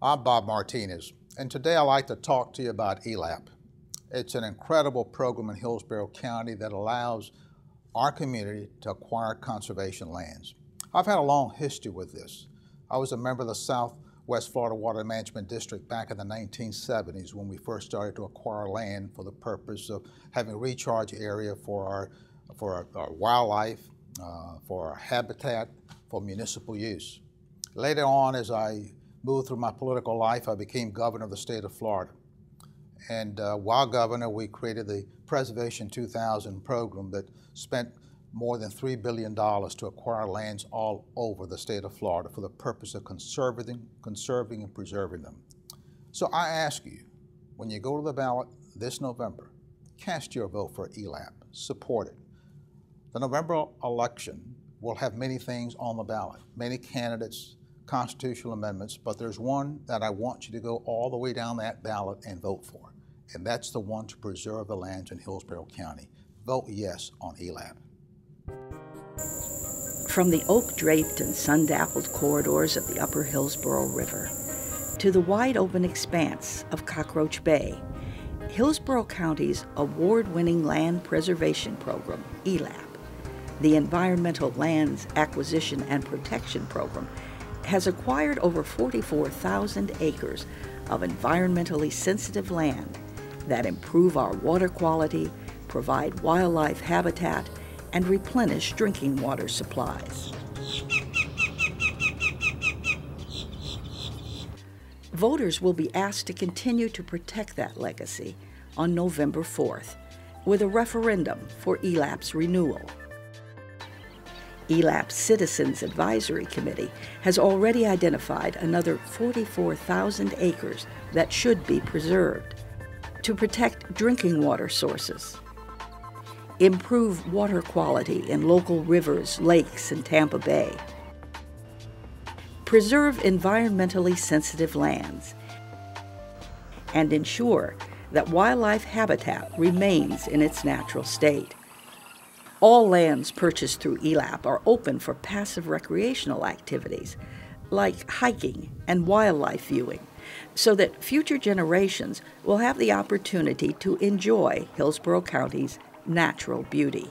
I'm Bob Martinez, and today I'd like to talk to you about ELAP. It's an incredible program in Hillsborough County that allows our community to acquire conservation lands. I've had a long history with this. I was a member of the Southwest Florida Water Management District back in the 1970s when we first started to acquire land for the purpose of having a recharge area for our wildlife, for our habitat, for municipal use. Later on, as I moved through my political life, I became governor of the state of Florida. And while governor, we created the Preservation 2000 program that spent more than $3 billion to acquire lands all over the state of Florida for the purpose of conserving and preserving them. So I ask you, when you go to the ballot this November, cast your vote for ELAP, support it. The November election will have many things on the ballot, many candidates, constitutional amendments, but there's one that I want you to go all the way down that ballot and vote for, and that's the one to preserve the lands in Hillsborough County. Vote yes on ELAP. From the oak-draped and sun-dappled corridors of the upper Hillsborough River to the wide-open expanse of Cockroach Bay, Hillsborough County's award-winning land preservation program, ELAP, the Environmental Lands Acquisition and Protection Program, has acquired over 44,000 acres of environmentally sensitive land that improve our water quality, provide wildlife habitat, and replenish drinking water supplies. Voters will be asked to continue to protect that legacy on November 4th with a referendum for ELAP's renewal. ELAP's Citizens Advisory Committee has already identified another 44,000 acres that should be preserved to protect drinking water sources, improve water quality in local rivers, lakes, and Tampa Bay, preserve environmentally sensitive lands, and ensure that wildlife habitat remains in its natural state. All lands purchased through ELAP are open for passive recreational activities like hiking and wildlife viewing, so that future generations will have the opportunity to enjoy Hillsborough County's natural beauty.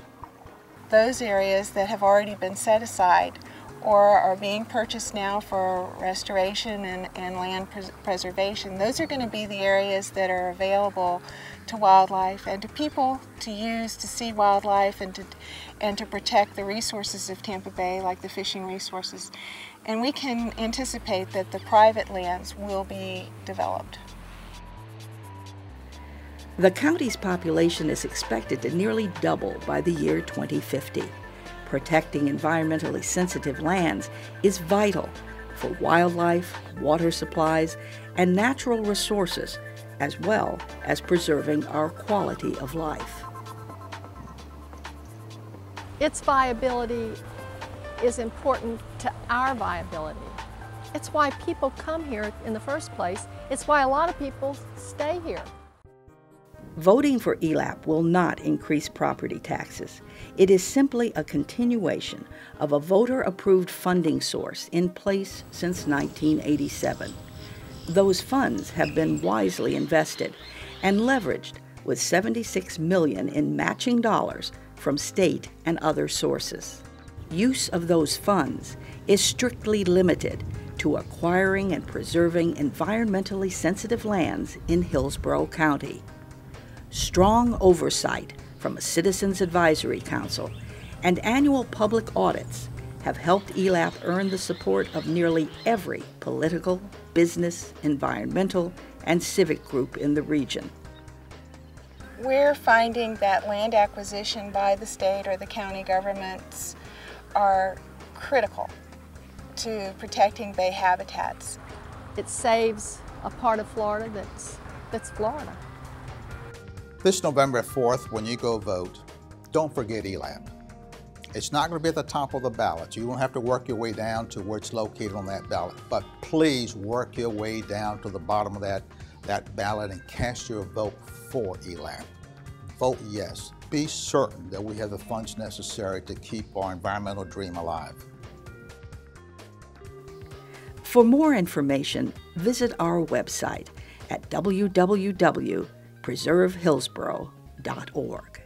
Those areas that have already been set aside or are being purchased now for restoration and land preservation, those are going to be the areas that are available to wildlife and to people to use to see wildlife and to protect the resources of Tampa Bay, like the fishing resources. And we can anticipate that the private lands will be developed. The county's population is expected to nearly double by the year 2050. Protecting environmentally sensitive lands is vital for wildlife, water supplies, and natural resources, as well as preserving our quality of life. Its viability is important to our viability. It's why people come here in the first place. It's why a lot of people stay here. Voting for ELAP will not increase property taxes. It is simply a continuation of a voter-approved funding source in place since 1987. Those funds have been wisely invested and leveraged with $76 million in matching dollars from state and other sources. Use of those funds is strictly limited to acquiring and preserving environmentally sensitive lands in Hillsborough County. Strong oversight from a Citizens Advisory Council and annual public audits have helped ELAP earn the support of nearly every political, business, environmental, and civic group in the region. We're finding that land acquisition by the state or the county governments are critical to protecting bay habitats. It saves a part of Florida that's Florida. This November 4th, when you go vote, don't forget ELAP. It's not going to be at the top of the ballot. You won't have to work your way down to where it's located on that ballot, but please work your way down to the bottom of that ballot and cast your vote for ELAP. Vote yes. Be certain that we have the funds necessary to keep our environmental dream alive. For more information, visit our website at www.preservehillsborough.org.